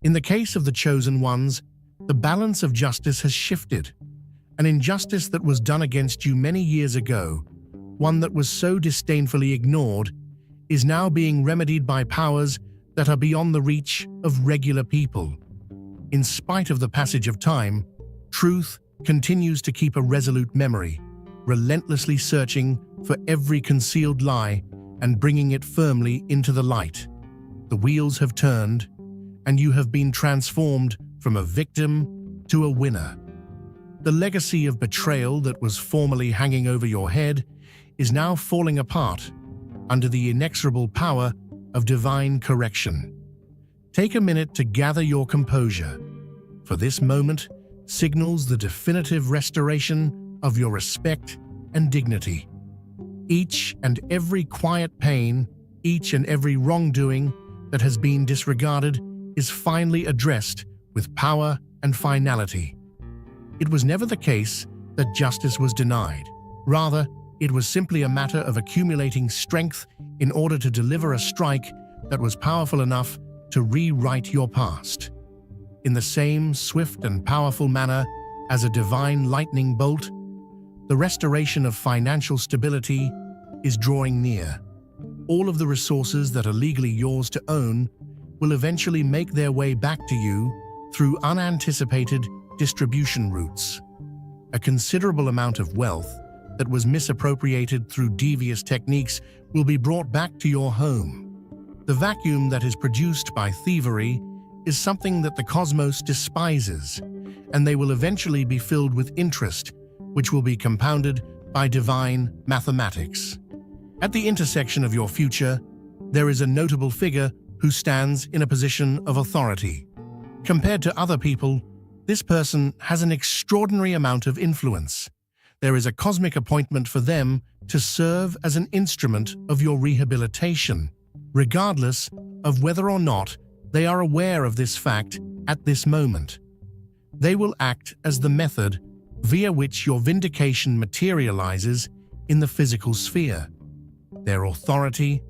In the case of the chosen ones, the balance of justice has shifted. An injustice that was done against you many years ago, one that was so disdainfully ignored, is now being remedied by powers that are beyond the reach of regular people. In spite of the passage of time, truth continues to keep a resolute memory, relentlessly searching for every concealed lie and bringing it firmly into the light. The wheels have turned, and you have been transformed from a victim to a winner. The legacy of betrayal that was formerly hanging over your head is now falling apart under the inexorable power of divine correction. Take a minute to gather your composure, for this moment signals the definitive restoration of your respect and dignity. Each and every quiet pain, each and every wrongdoing that has been disregarded is finally addressed with power and finality. It was never the case that justice was denied. Rather, it was simply a matter of accumulating strength in order to deliver a strike that was powerful enough to rewrite your past. In the same swift and powerful manner as a divine lightning bolt, the restoration of financial stability is drawing near. All of the resources that are legally yours to own will eventually make their way back to you through unanticipated distribution routes. A considerable amount of wealth that was misappropriated through devious techniques will be brought back to your home. The vacuum that is produced by thievery is something that the cosmos despises, and they will eventually be filled with interest, which will be compounded by divine mathematics. At the intersection of your future, there is a notable figure who stands in a position of authority. Compared to other people, this person has an extraordinary amount of influence. There is a cosmic appointment for them to serve as an instrument of your rehabilitation, regardless of whether or not they are aware of this fact at this moment. They will act as the method via which your vindication materializes in the physical sphere. Their authority,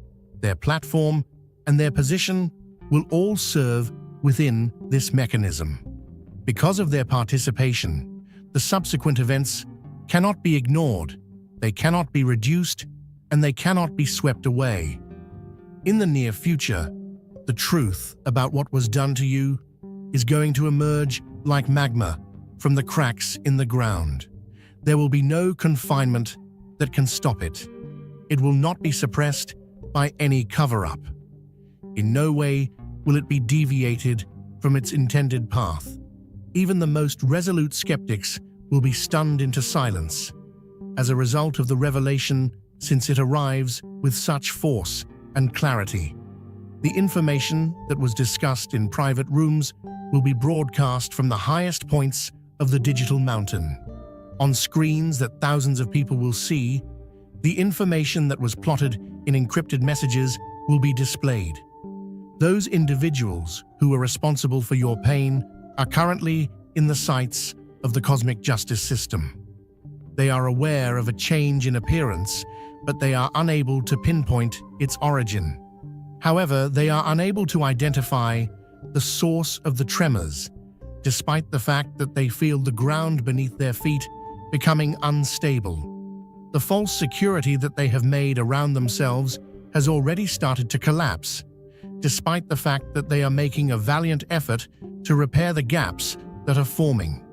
their platform, and their position will all serve within this mechanism. Because of their participation, the subsequent events cannot be ignored, they cannot be reduced, and they cannot be swept away. In the near future, the truth about what was done to you is going to emerge like magma from the cracks in the ground. There will be no confinement that can stop it. It will not be suppressed by any cover-up. In no way will it be deviated from its intended path. Even the most resolute skeptics will be stunned into silence as a result of the revelation, since it arrives with such force and clarity. The information that was discussed in private rooms will be broadcast from the highest points of the digital mountain. On screens that thousands of people will see, the information that was plotted in encrypted messages will be displayed. Those individuals who are responsible for your pain are currently in the sights of the cosmic justice system. They are aware of a change in appearance, but they are unable to pinpoint its origin. However, they are unable to identify the source of the tremors, despite the fact that they feel the ground beneath their feet becoming unstable. The false security that they have made around themselves has already started to collapse, despite the fact that they are making a valiant effort to repair the gaps that are forming.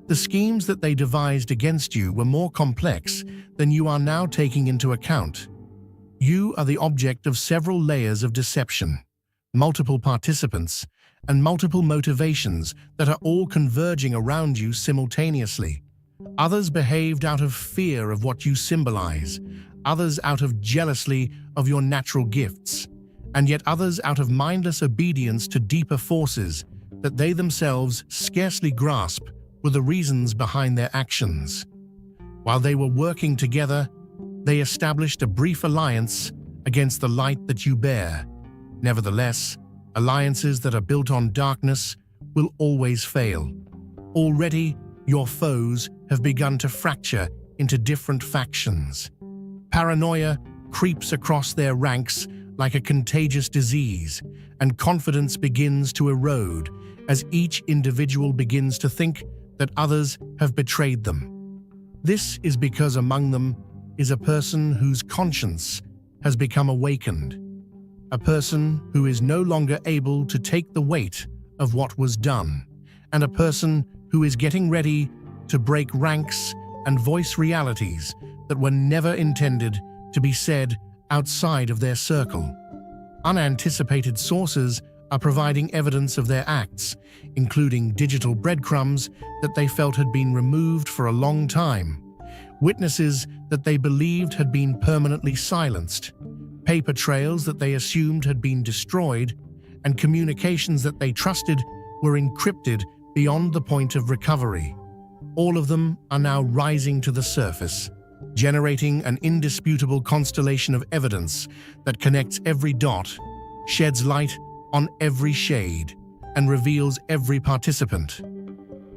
The schemes that they devised against you were more complex than you are now taking into account. You are the object of several layers of deception, multiple participants, and multiple motivations that are all converging around you simultaneously. Others behaved out of fear of what you symbolize, others out of jealousy of your natural gifts, and yet others out of mindless obedience to deeper forces that they themselves scarcely grasp were the reasons behind their actions. While they were working together, they established a brief alliance against the light that you bear. Nevertheless, alliances that are built on darkness will always fail. Already, your foes have begun to fracture into different factions. Paranoia creeps across their ranks like a contagious disease, and confidence begins to erode as each individual begins to think that others have betrayed them. This is because among them is a person whose conscience has become awakened, a person who is no longer able to take the weight of what was done, and a person who is getting ready to break ranks and voice realities that were never intended to be said outside of their circle. Unanticipated sources are providing evidence of their acts, including digital breadcrumbs that they felt had been removed for a long time, witnesses that they believed had been permanently silenced, paper trails that they assumed had been destroyed, and communications that they trusted were encrypted beyond the point of recovery. All of them are now rising to the surface, generating an indisputable constellation of evidence that connects every dot, sheds light on every shade, and reveals every participant.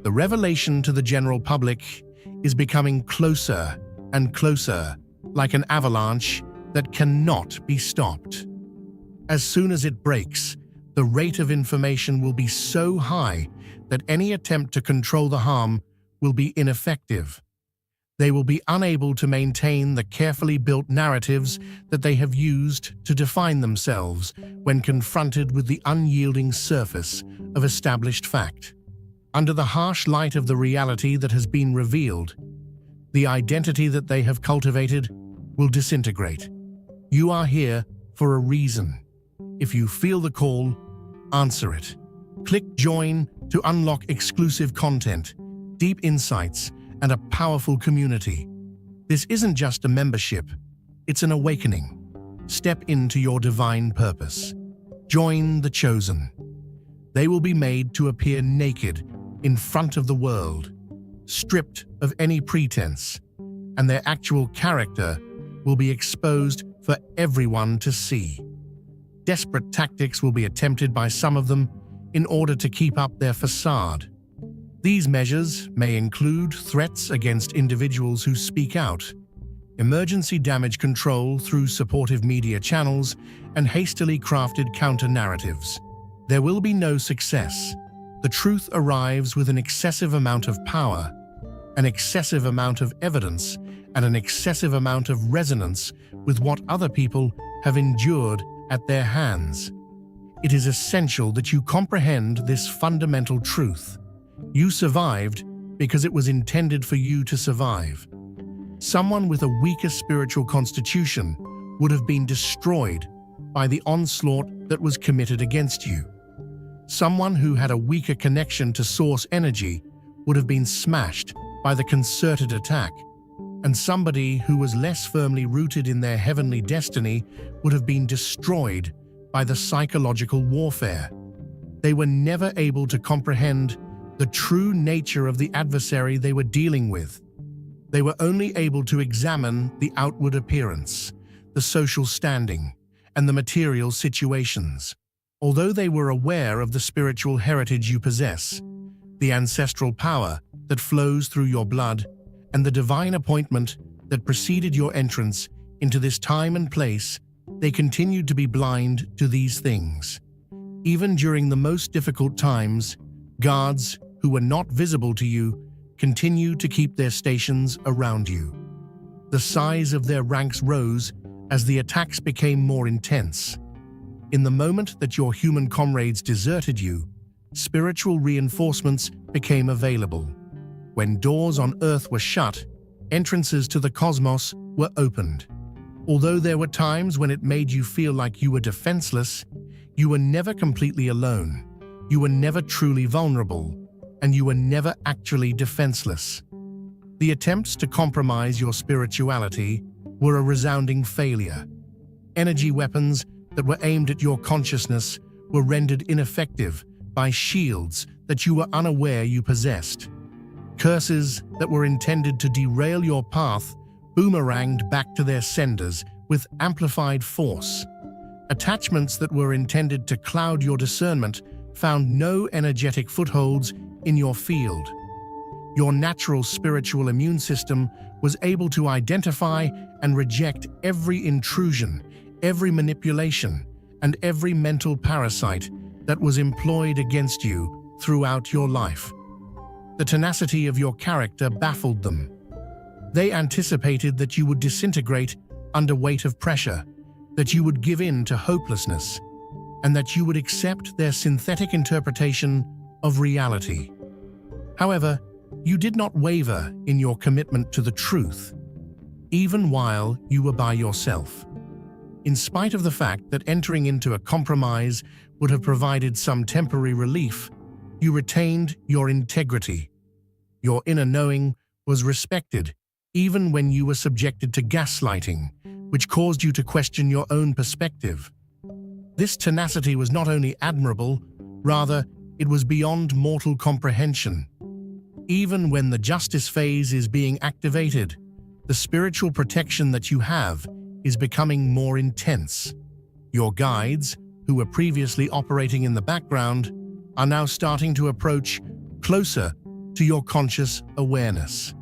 The revelation to the general public is becoming closer and closer, like an avalanche that cannot be stopped. As soon as it breaks, the rate of information will be so high that any attempt to control the harm will be ineffective. They will be unable to maintain the carefully built narratives that they have used to define themselves when confronted with the unyielding surface of established fact. Under the harsh light of the reality that has been revealed, the identity that they have cultivated will disintegrate. You are here for a reason. If you feel the call, answer it. Click join to unlock exclusive content, deep insights, and a powerful community. This isn't just a membership, it's an awakening. Step into your divine purpose. Join the chosen. They will be made to appear naked in front of the world, stripped of any pretense, and their actual character will be exposed for everyone to see. Desperate tactics will be attempted by some of them in order to keep up their facade. These measures may include threats against individuals who speak out, emergency damage control through supportive media channels, and hastily crafted counter-narratives. There will be no success. The truth arrives with an excessive amount of power, an excessive amount of evidence, and an excessive amount of resonance with what other people have endured at their hands. It is essential that you comprehend this fundamental truth. You survived because it was intended for you to survive. Someone with a weaker spiritual constitution would have been destroyed by the onslaught that was committed against you. Someone who had a weaker connection to source energy would have been smashed by the concerted attack, and somebody who was less firmly rooted in their heavenly destiny would have been destroyed by the psychological warfare. They were never able to comprehend the true nature of the adversary they were dealing with. They were only able to examine the outward appearance, the social standing, and the material situations. Although they were aware of the spiritual heritage you possess, the ancestral power that flows through your blood, and the divine appointment that preceded your entrance into this time and place, they continued to be blind to these things. Even during the most difficult times, guards who were not visible to you continued to keep their stations around you. The size of their ranks rose as the attacks became more intense. In the moment that your human comrades deserted you, spiritual reinforcements became available. When doors on Earth were shut, entrances to the cosmos were opened. Although there were times when it made you feel like you were defenseless, you were never completely alone. You were never truly vulnerable, and you were never actually defenseless. The attempts to compromise your spirituality were a resounding failure. Energy weapons that were aimed at your consciousness were rendered ineffective by shields that you were unaware you possessed. Curses that were intended to derail your path boomeranged back to their senders with amplified force. Attachments that were intended to cloud your discernment found no energetic footholds in your field. Your natural spiritual immune system was able to identify and reject every intrusion, every manipulation, and every mental parasite that was employed against you throughout your life. The tenacity of your character baffled them. They anticipated that you would disintegrate under weight of pressure, that you would give in to hopelessness, and that you would accept their synthetic interpretation of reality. However, you did not waver in your commitment to the truth, even while you were by yourself. In spite of the fact that entering into a compromise would have provided some temporary relief, you retained your integrity. Your inner knowing was respected, even when you were subjected to gaslighting, which caused you to question your own perspective. This tenacity was not only admirable, rather, it was beyond mortal comprehension. Even when the justice phase is being activated, the spiritual protection that you have is becoming more intense. Your guides, who were previously operating in the background, are now starting to approach closer to your conscious awareness.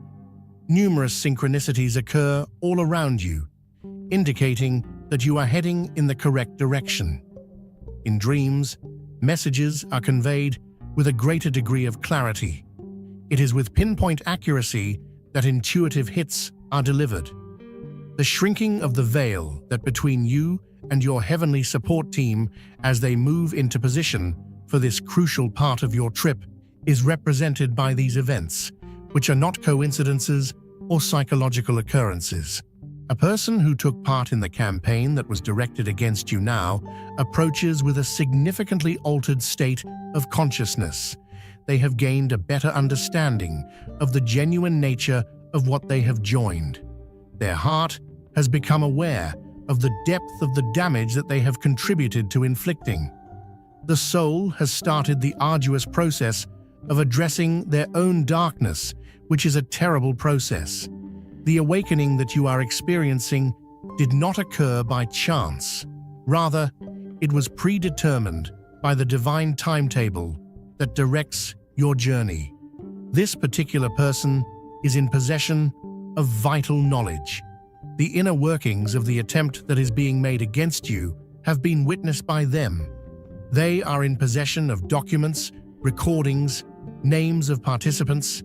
Numerous synchronicities occur all around you, indicating that you are heading in the correct direction. In dreams, messages are conveyed with a greater degree of clarity. It is with pinpoint accuracy that intuitive hits are delivered. The shrinking of the veil that between you and your heavenly support team as they move into position for this crucial part of your trip is represented by these events, which are not coincidences or psychological occurrences. A person who took part in the campaign that was directed against you now approaches with a significantly altered state of consciousness. They have gained a better understanding of the genuine nature of what they have joined. Their heart has become aware of the depth of the damage that they have contributed to inflicting. The soul has started the arduous process of addressing their own darkness, which is a terrible process. The awakening that you are experiencing did not occur by chance. Rather, it was predetermined by the divine timetable that directs your journey. This particular person is in possession of vital knowledge. The inner workings of the attempt that is being made against you have been witnessed by them. They are in possession of documents, recordings, names of participants,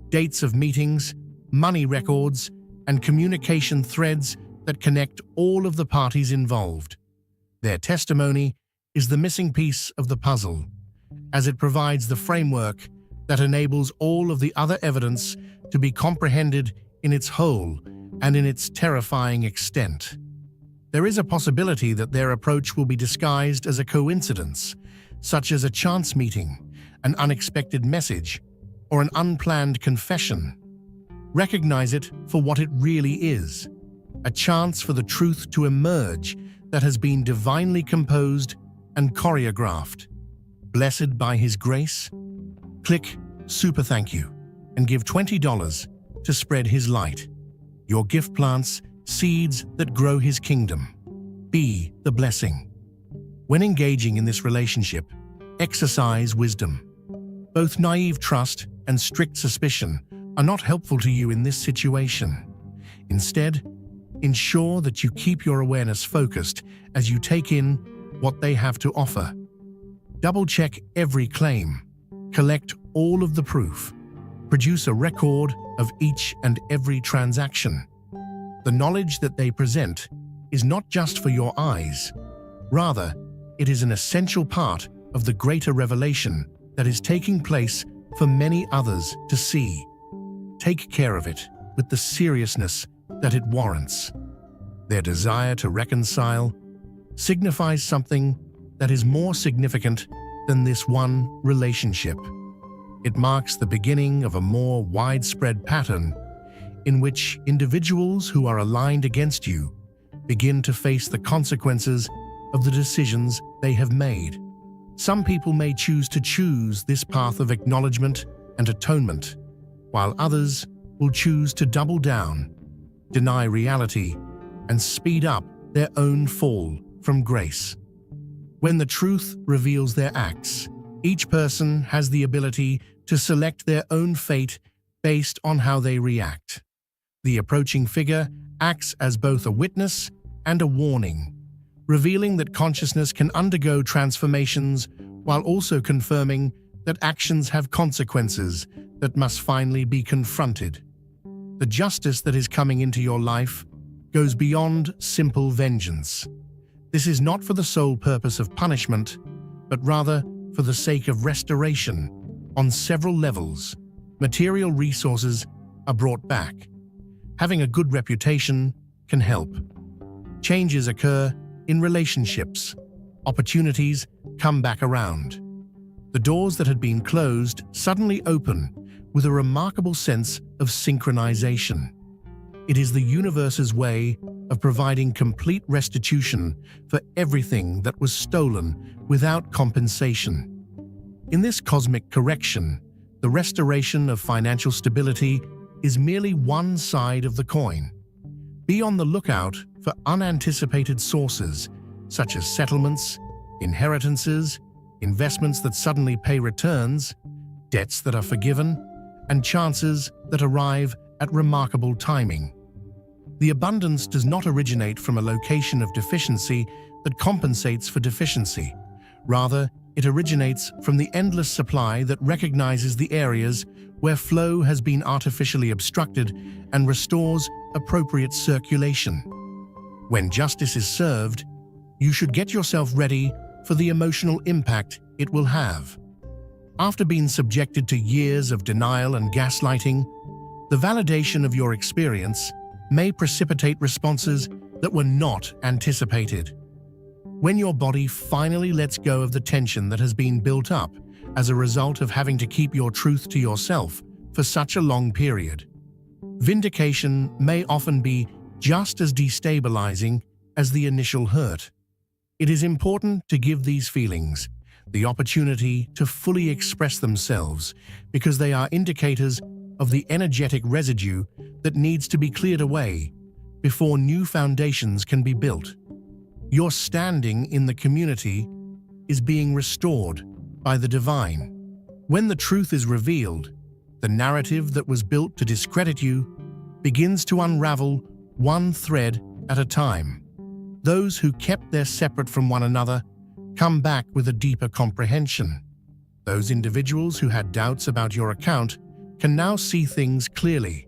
dates of meetings, money records, and communication threads that connect all of the parties involved. Their testimony is the missing piece of the puzzle, as it provides the framework that enables all of the other evidence to be comprehended in its whole and in its terrifying extent. There is a possibility that their approach will be disguised as a coincidence, such as a chance meeting, an unexpected message, or an unplanned confession. Recognize it for what it really is, a chance for the truth to emerge that has been divinely composed and choreographed. Blessed by His grace? Click Super Thank You and give $20 to spread His light. Your gift plants seeds that grow His kingdom. Be the blessing. When engaging in this relationship, exercise wisdom. Both naive trust and strict suspicion are not helpful to you in this situation. Instead, ensure that you keep your awareness focused as you take in what they have to offer. Double-check every claim. Collect all of the proof. Produce a record of each and every transaction. The knowledge that they present is not just for your eyes. Rather, it is an essential part of the greater revelation that is taking place for many others to see. Take care of it with the seriousness that it warrants. Their desire to reconcile signifies something that is more significant than this one relationship. It marks the beginning of a more widespread pattern in which individuals who are aligned against you begin to face the consequences of the decisions they have made. Some people may choose this path of acknowledgement and atonement, while others will choose to double down, deny reality, and speed up their own fall from grace. When the truth reveals their acts, each person has the ability to select their own fate based on how they react. The approaching figure acts as both a witness and a warning, revealing that consciousness can undergo transformations while also confirming that actions have consequences that must finally be confronted. The justice that is coming into your life goes beyond simple vengeance. This is not for the sole purpose of punishment, but rather for the sake of restoration on several levels. Material resources are brought back. Having a good reputation can help. Changes occur in relationships. Opportunities come back around. The doors that had been closed suddenly open with a remarkable sense of synchronization. It is the universe's way of providing complete restitution for everything that was stolen without compensation. In this cosmic correction, the restoration of financial stability is merely one side of the coin. Be on the lookout for unanticipated sources, such as settlements, inheritances, investments that suddenly pay returns, debts that are forgiven, and chances that arrive at remarkable timing. The abundance does not originate from a location of deficiency that compensates for deficiency. Rather, it originates from the endless supply that recognizes the areas where flow has been artificially obstructed and restores appropriate circulation. When justice is served, you should get yourself ready for the emotional impact it will have. After being subjected to years of denial and gaslighting, the validation of your experience may precipitate responses that were not anticipated. When your body finally lets go of the tension that has been built up as a result of having to keep your truth to yourself for such a long period, vindication may often be just as destabilizing as the initial hurt. It is important to give these feelings the opportunity to fully express themselves because they are indicators of the energetic residue that needs to be cleared away before new foundations can be built. Your standing in the community is being restored by the divine. When the truth is revealed, the narrative that was built to discredit you begins to unravel one thread at a time. Those who kept their separate from one another come back with a deeper comprehension. Those individuals who had doubts about your account can now see things clearly.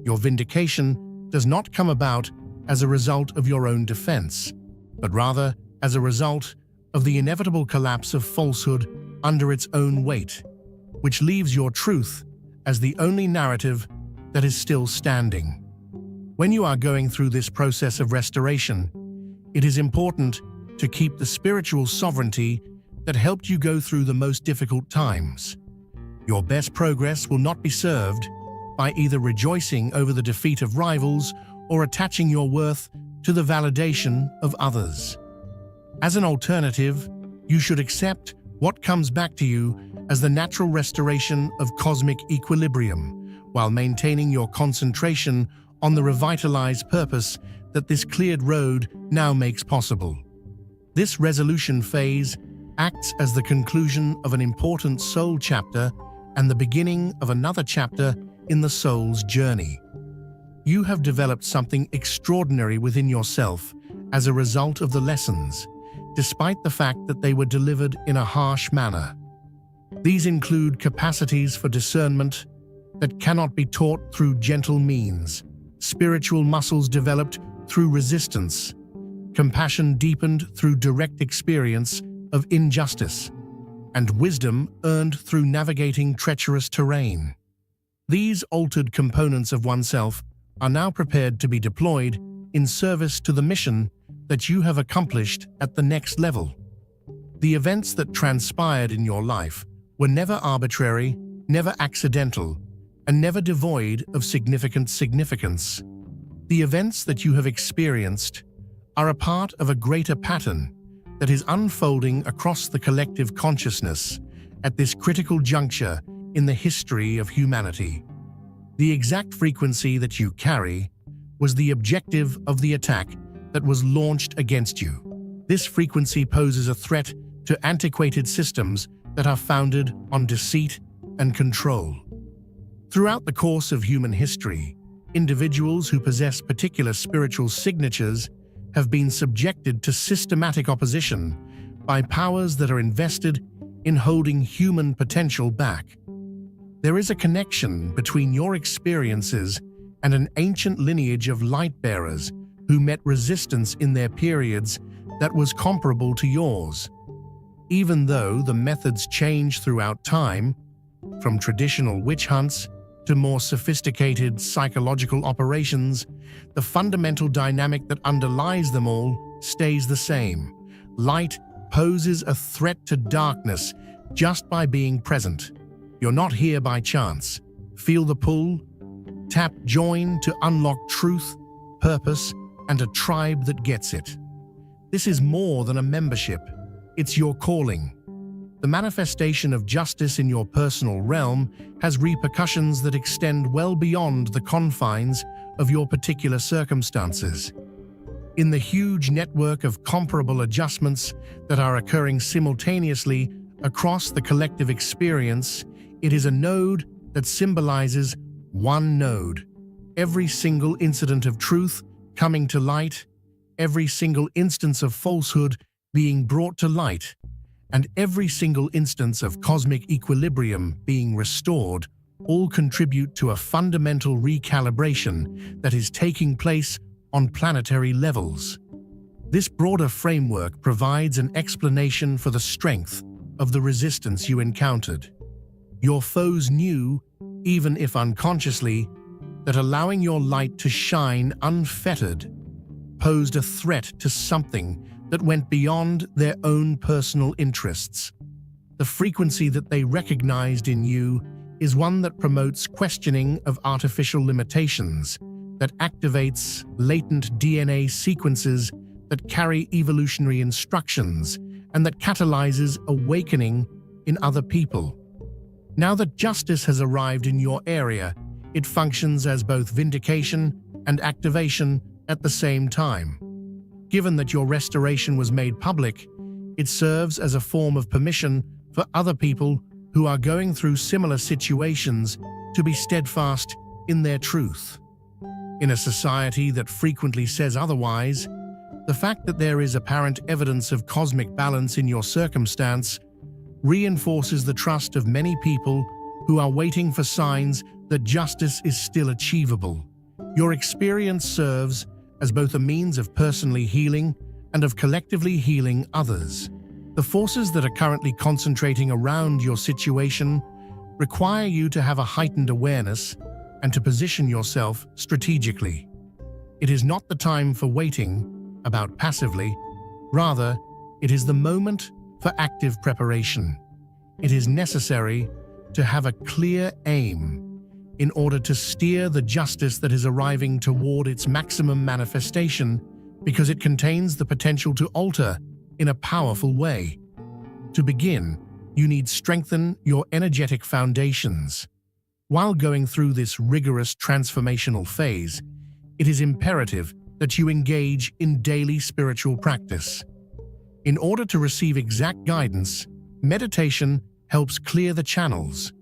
Your vindication does not come about as a result of your own defense, but rather as a result of the inevitable collapse of falsehood under its own weight, which leaves your truth as the only narrative that is still standing. When you are going through this process of restoration, it is important to keep the spiritual sovereignty that helped you go through the most difficult times. Your best progress will not be served by either rejoicing over the defeat of rivals or attaching your worth to the validation of others. As an alternative, you should accept what comes back to you as the natural restoration of cosmic equilibrium, while maintaining your concentration on the revitalized purpose that this cleared road now makes possible. This resolution phase acts as the conclusion of an important soul chapter and the beginning of another chapter in the soul's journey. You have developed something extraordinary within yourself as a result of the lessons, despite the fact that they were delivered in a harsh manner. These include capacities for discernment that cannot be taught through gentle means, spiritual muscles developed through resistance, compassion deepened through direct experience of injustice, and wisdom earned through navigating treacherous terrain. These altered components of oneself are now prepared to be deployed in service to the mission that you have accomplished at the next level. The events that transpired in your life were never arbitrary, never accidental, and never devoid of significant significance. The events that you have experienced are a part of a greater pattern that is unfolding across the collective consciousness at this critical juncture in the history of humanity. The exact frequency that you carry was the objective of the attack that was launched against you. This frequency poses a threat to antiquated systems that are founded on deceit and control. Throughout the course of human history, individuals who possess particular spiritual signatures have been subjected to systematic opposition by powers that are invested in holding human potential back. There is a connection between your experiences and an ancient lineage of light-bearers who met resistance in their periods that was comparable to yours. Even though the methods change throughout time, from traditional witch hunts to more sophisticated psychological operations, the fundamental dynamic that underlies them all stays the same. Light poses a threat to darkness just by being present. You're not here by chance. Feel the pull? Tap join to unlock truth, purpose, and a tribe that gets it. This is more than a membership. It's your calling. The manifestation of justice in your personal realm has repercussions that extend well beyond the confines of your particular circumstances. In the huge network of comparable adjustments that are occurring simultaneously across the collective experience, it is a node that symbolizes one node. Every single incident of truth coming to light, every single instance of falsehood being brought to light, and every single instance of cosmic equilibrium being restored all contribute to a fundamental recalibration that is taking place on planetary levels. This broader framework provides an explanation for the strength of the resistance you encountered. Your foes knew, even if unconsciously, that allowing your light to shine unfettered posed a threat to something that went beyond their own personal interests. The frequency that they recognized in you is one that promotes questioning of artificial limitations, that activates latent DNA sequences that carry evolutionary instructions, and that catalyzes awakening in other people. Now that justice has arrived in your area, it functions as both vindication and activation at the same time. Given that your restoration was made public, it serves as a form of permission for other people who are going through similar situations to be steadfast in their truth. In a society that frequently says otherwise, the fact that there is apparent evidence of cosmic balance in your circumstance reinforces the trust of many people who are waiting for signs that justice is still achievable. Your experience serves as both a means of personally healing and of collectively healing others. The forces that are currently concentrating around your situation require you to have a heightened awareness and to position yourself strategically. It is not the time for waiting about passively. Rather, it is the moment for active preparation. It is necessary to have a clear aim in order to steer the justice that is arriving toward its maximum manifestation, because it contains the potential to alter in a powerful way. To begin, you need strengthen your energetic foundations. While going through this rigorous transformational phase, it is imperative that you engage in daily spiritual practice. In order to receive exact guidance, meditation helps clear the channels.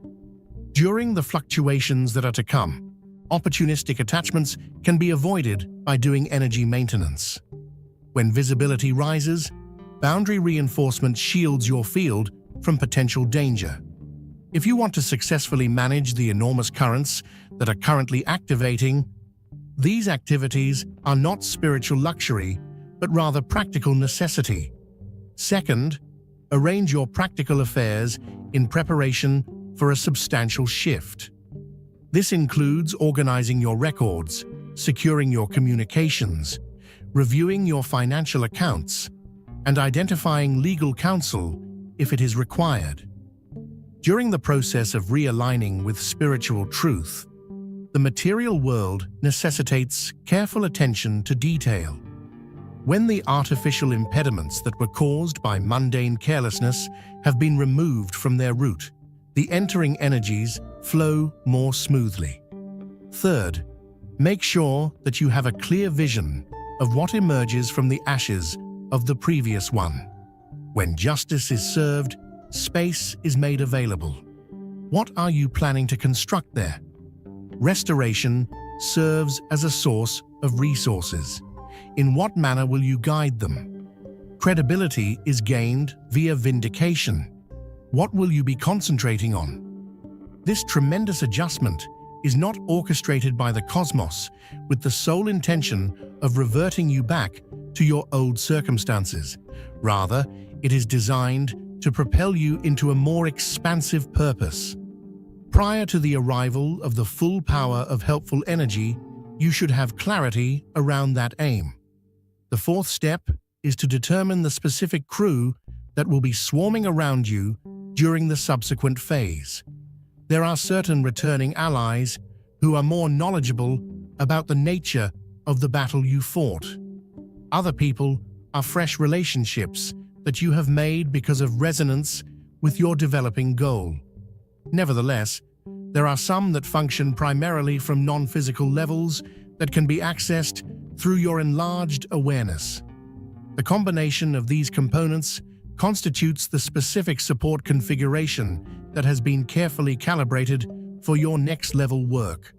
During the fluctuations that are to come, opportunistic attachments can be avoided by doing energy maintenance. When visibility rises, boundary reinforcement shields your field from potential danger. If you want to successfully manage the enormous currents that are currently activating, these activities are not spiritual luxury, but rather practical necessity. Second, arrange your practical affairs in preparation for a substantial shift. This includes organizing your records, securing your communications, reviewing your financial accounts, and identifying legal counsel if it is required. During the process of realigning with spiritual truth, the material world necessitates careful attention to detail. When the artificial impediments that were caused by mundane carelessness have been removed from their root, the entering energies flow more smoothly. Third, make sure that you have a clear vision of what emerges from the ashes of the previous one. When justice is served, space is made available. What are you planning to construct there? Restoration serves as a source of resources. In what manner will you guide them? Credibility is gained via vindication. What will you be concentrating on? This tremendous adjustment is not orchestrated by the cosmos with the sole intention of reverting you back to your old circumstances. Rather, it is designed to propel you into a more expansive purpose. Prior to the arrival of the full power of helpful energy, you should have clarity around that aim. The fourth step is to determine the specific crew that will be swarming around you during the subsequent phase. There are certain returning allies who are more knowledgeable about the nature of the battle you fought. Other people are fresh relationships that you have made because of resonance with your developing goal. Nevertheless, there are some that function primarily from non-physical levels that can be accessed through your enlarged awareness. The combination of these components constitutes the specific support configuration that has been carefully calibrated for your next-level work.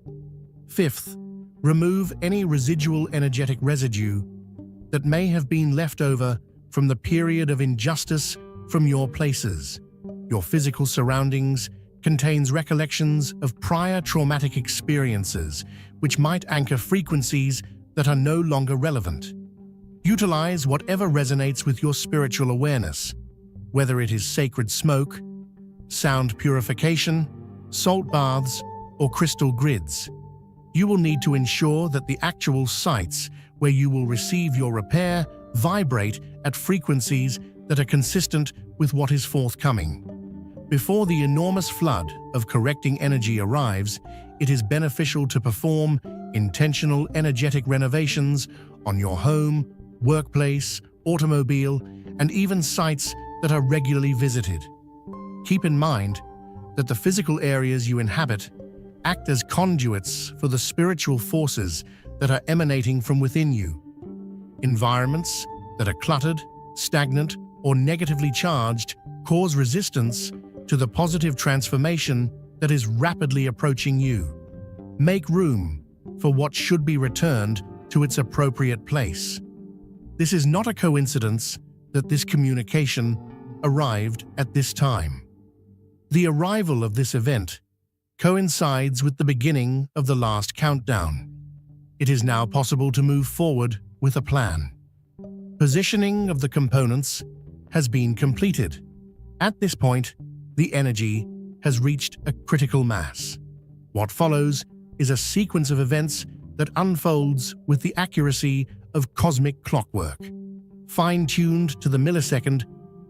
Fifth, remove any residual energetic residue that may have been left over from the period of injustice from your places. Your physical surroundings contains recollections of prior traumatic experiences, which might anchor frequencies that are no longer relevant. Utilize whatever resonates with your spiritual awareness, whether it is sacred smoke, sound purification, salt baths, or crystal grids. You will need to ensure that the actual sites where you will receive your repair vibrate at frequencies that are consistent with what is forthcoming. Before the enormous flood of correcting energy arrives, it is beneficial to perform intentional energetic renovations on your home, workplace, automobile, and even sites that are regularly visited. Keep in mind that the physical areas you inhabit act as conduits for the spiritual forces that are emanating from within you. Environments that are cluttered, stagnant, or negatively charged cause resistance to the positive transformation that is rapidly approaching you. Make room for what should be returned to its appropriate place. This is not a coincidence that this communication arrived at this time. The arrival of this event coincides with the beginning of the last countdown. It is now possible to move forward with a plan. Positioning of the components has been completed. At this point, the energy has reached a critical mass. What follows is a sequence of events that unfolds with the accuracy of cosmic clockwork, fine-tuned to the millisecond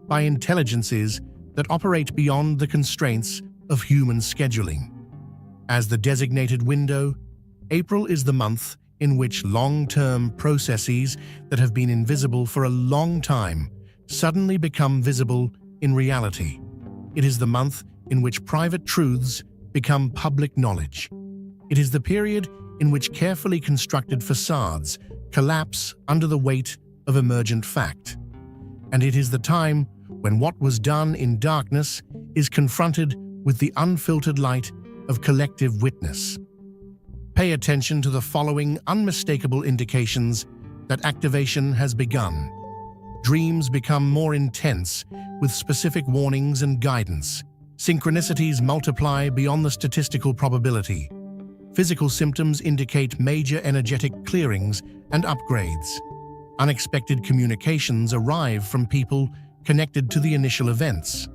by intelligences that operate beyond the constraints of human scheduling. As the designated window, April is the month in which long-term processes that have been invisible for a long time suddenly become visible in reality. It is the month in which private truths become public knowledge. It is the period in which carefully constructed facades collapse under the weight of emergent fact. And it is the time when what was done in darkness is confronted with the unfiltered light of collective witness. Pay attention to the following unmistakable indications that activation has begun. Dreams become more intense with specific warnings and guidance. Synchronicities multiply beyond the statistical probability. Physical symptoms indicate major energetic clearings and upgrades. Unexpected communications arrive from people connected to the initial events.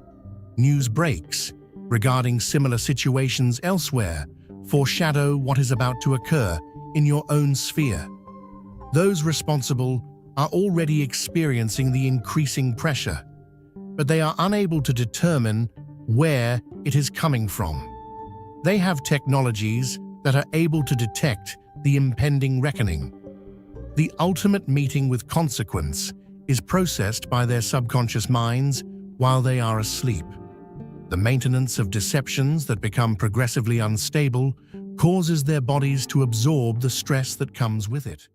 News breaks regarding similar situations elsewhere foreshadow what is about to occur in your own sphere. Those responsible are already experiencing the increasing pressure, but they are unable to determine where it is coming from. They have technologies that are able to detect the impending reckoning. The ultimate meeting with consequence is processed by their subconscious minds while they are asleep. The maintenance of deceptions that become progressively unstable causes their bodies to absorb the stress that comes with it.